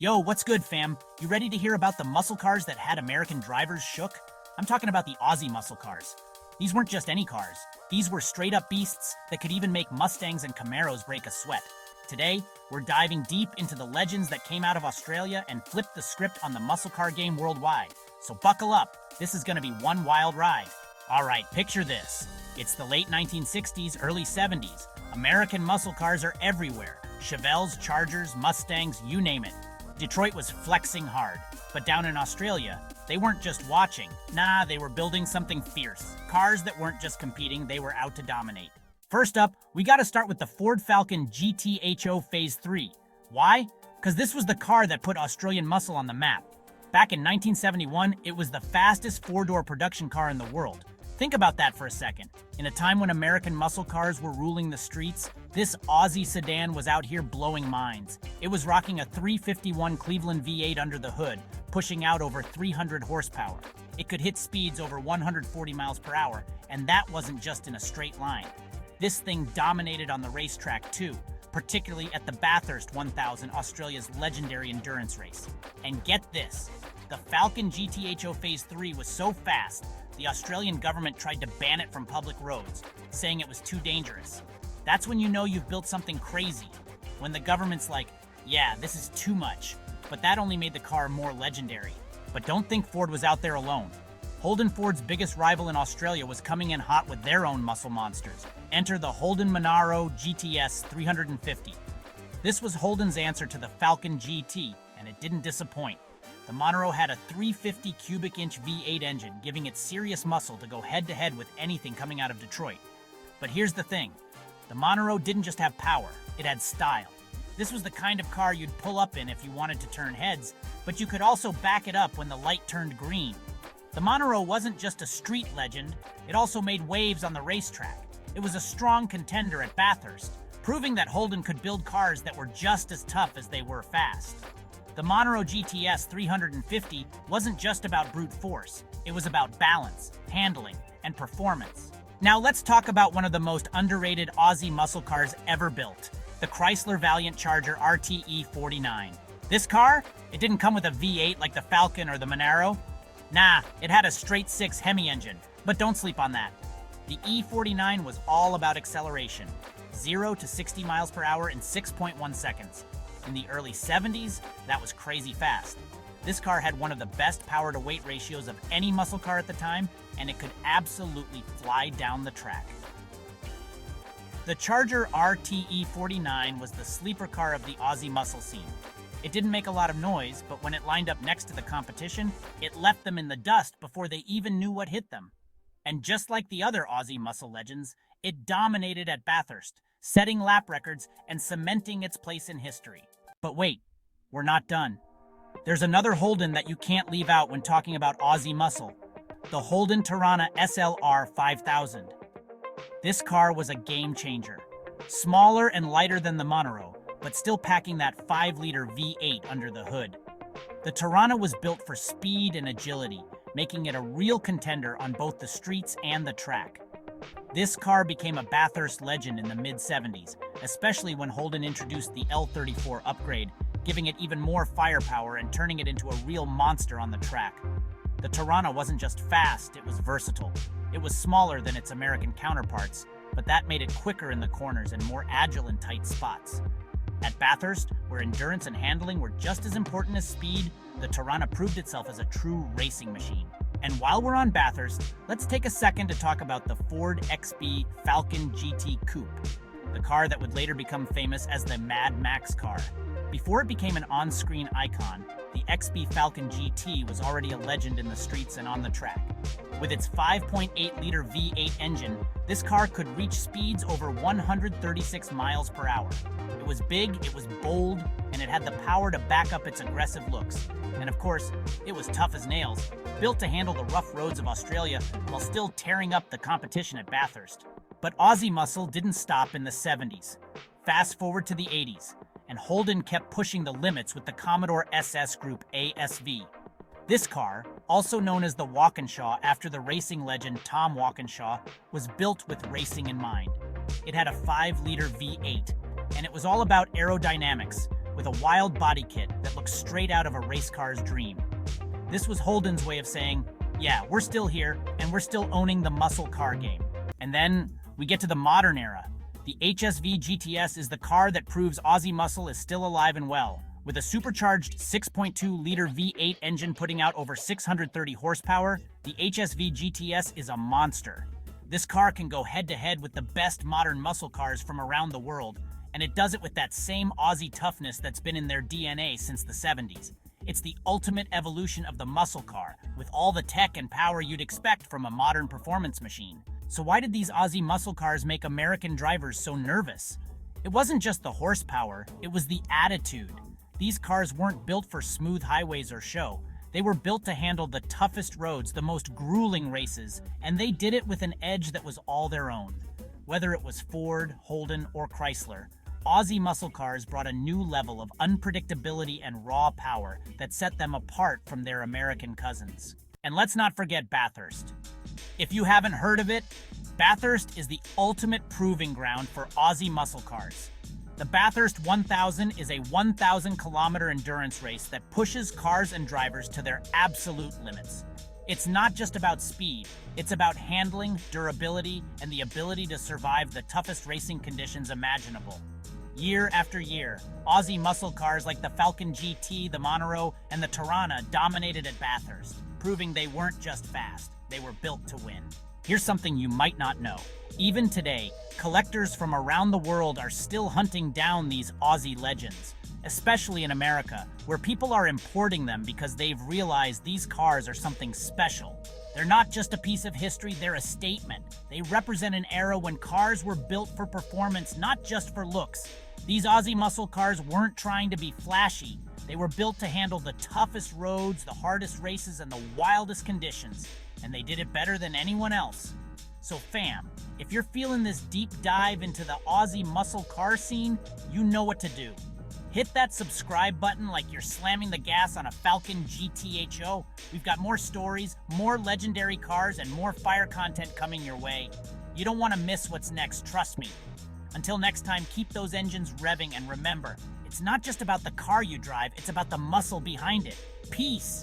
Yo, what's good, fam? You ready to hear about the muscle cars that had American drivers shook? I'm talking about the Aussie muscle cars. These weren't just any cars. These were straight-up beasts that could even make Mustangs and Camaros break a sweat. Today, we're diving deep into the legends that came out of Australia and flipped the script on the muscle car game worldwide. So buckle up, this is gonna be one wild ride. Alright, picture this. It's the late 1960s, early 70s. American muscle cars are everywhere. Chevelles, Chargers, Mustangs, you name it. Detroit was flexing hard, but down in Australia, they weren't just watching. Nah, they were building something fierce. Cars that weren't just competing, they were out to dominate. First up, we gotta start with the Ford Falcon GT Phase 3. Why? Because this was the car that put Australian muscle on the map. Back in 1971, it was the fastest four-door production car in the world. Think about that for a second. In a time when American muscle cars were ruling the streets, this Aussie sedan was out here blowing minds. It was rocking a 351 Cleveland V8 under the hood, pushing out over 300 horsepower. It could hit speeds over 140 miles per hour, and that wasn't just in a straight line. This thing dominated on the racetrack too, particularly at the Bathurst 1000, Australia's legendary endurance race. And get this, the Falcon GT Phase 3 was so fast, the Australian government tried to ban it from public roads, saying it was too dangerous. That's when you know you've built something crazy, when the government's like, yeah, this is too much. But that only made the car more legendary. But don't think Ford was out there alone. Holden Ford's biggest rival in Australia was coming in hot with their own muscle monsters. Enter the Holden Monaro GTS 350. This was Holden's answer to the Falcon GT, and it didn't disappoint. The Monaro had a 350 cubic inch V8 engine, giving it serious muscle to go head-to-head with anything coming out of Detroit. But here's the thing. The Monaro didn't just have power, it had style. This was the kind of car you'd pull up in if you wanted to turn heads, but you could also back it up when the light turned green. The Monaro wasn't just a street legend, it also made waves on the racetrack. It was a strong contender at Bathurst, proving that Holden could build cars that were just as tough as they were fast. The Monaro GTS 350 wasn't just about brute force, it was about balance, handling, and performance. Now let's talk about one of the most underrated Aussie muscle cars ever built, the Chrysler Valiant Charger R 49. This car, it didn't come with a V8 like the Falcon or the Monaro. Nah, it had a straight 6 Hemi engine, but don't sleep on that. The E49 was all about acceleration, 0 to 60 miles per hour in 6.1 seconds. In the early 70s, that was crazy fast. This car had one of the best power-to-weight ratios of any muscle car at the time, and it could absolutely fly down the track. The Charger R 49 was the sleeper car of the Aussie muscle scene. It didn't make a lot of noise, but when it lined up next to the competition, it left them in the dust before they even knew what hit them. And just like the other Aussie muscle legends, it dominated at Bathurst, setting lap records and cementing its place in history. But wait, we're not done. There's another Holden that you can't leave out when talking about Aussie muscle, the Holden Torana SL 5000. This car was a game changer. Smaller and lighter than the Monaro, but still packing that 5-liter V8 under the hood. The Torana was built for speed and agility, making it a real contender on both the streets and the track. This car became a Bathurst legend in the mid-70s, especially when Holden introduced the L34 upgrade, giving it even more firepower and turning it into a real monster on the track. The Torana wasn't just fast, it was versatile. It was smaller than its American counterparts, but that made it quicker in the corners and more agile in tight spots. At Bathurst, where endurance and handling were just as important as speed, the Torana proved itself as a true racing machine. And while we're on Bathurst, let's take a second to talk about the Ford XB Falcon GT Coupe, the car that would later become famous as the Mad Max car. Before it became an on-screen icon, the XB Falcon GT was already a legend in the streets and on the track. With its 5.8-liter V8 engine, this car could reach speeds over 136 miles per hour. It was big, it was bold, and it had the power to back up its aggressive looks. And of course, it was tough as nails, built to handle the rough roads of Australia while still tearing up the competition at Bathurst. But Aussie muscle didn't stop in the 70s. Fast forward to the 80s, and Holden kept pushing the limits with the Commodore SS Group ASV. This car, also known as the Walkinshaw after the racing legend Tom Walkinshaw, was built with racing in mind. It had a 5-liter V8, and it was all about aerodynamics, with a wild body kit that looks straight out of a race car's dream. This was Holden's way of saying, yeah, we're still here, and we're still owning the muscle car game. And then we get to the modern era. The HSV GTS is the car that proves Aussie muscle is still alive and well. With a supercharged 6.2-liter V8 engine putting out over 630 horsepower, the HSV GTS is a monster. This car can go head-to-head with the best modern muscle cars from around the world, and it does it with that same Aussie toughness that's been in their DNA since the 70s. It's the ultimate evolution of the muscle car, with all the tech and power you'd expect from a modern performance machine. So why did these Aussie muscle cars make American drivers so nervous? It wasn't just the horsepower, it was the attitude. These cars weren't built for smooth highways or show. They were built to handle the toughest roads, the most grueling races, and they did it with an edge that was all their own. Whether it was Ford, Holden, or Chrysler, Aussie muscle cars brought a new level of unpredictability and raw power that set them apart from their American cousins. And let's not forget Bathurst. If you haven't heard of it, Bathurst is the ultimate proving ground for Aussie muscle cars. The Bathurst 1000 is a 1,000-kilometer endurance race that pushes cars and drivers to their absolute limits. It's not just about speed, it's about handling, durability, and the ability to survive the toughest racing conditions imaginable. Year after year, Aussie muscle cars like the Falcon GT, the Monaro, and the Torana dominated at Bathurst, proving they weren't just fast, they were built to win. Here's something you might not know. Even today, collectors from around the world are still hunting down these Aussie legends, especially in America, where people are importing them because they've realized these cars are something special. They're not just a piece of history, they're a statement. They represent an era when cars were built for performance, not just for looks. These Aussie muscle cars weren't trying to be flashy. They were built to handle the toughest roads, the hardest races, and the wildest conditions. And they did it better than anyone else. So fam, if you're feeling this deep dive into the Aussie muscle car scene, you know what to do. Hit that subscribe button like you're slamming the gas on a Falcon GTHO. We've got more stories, more legendary cars, and more fire content coming your way. You don't want to miss what's next, trust me. Until next time, keep those engines revving, and remember, it's not just about the car you drive, it's about the muscle behind it. Peace.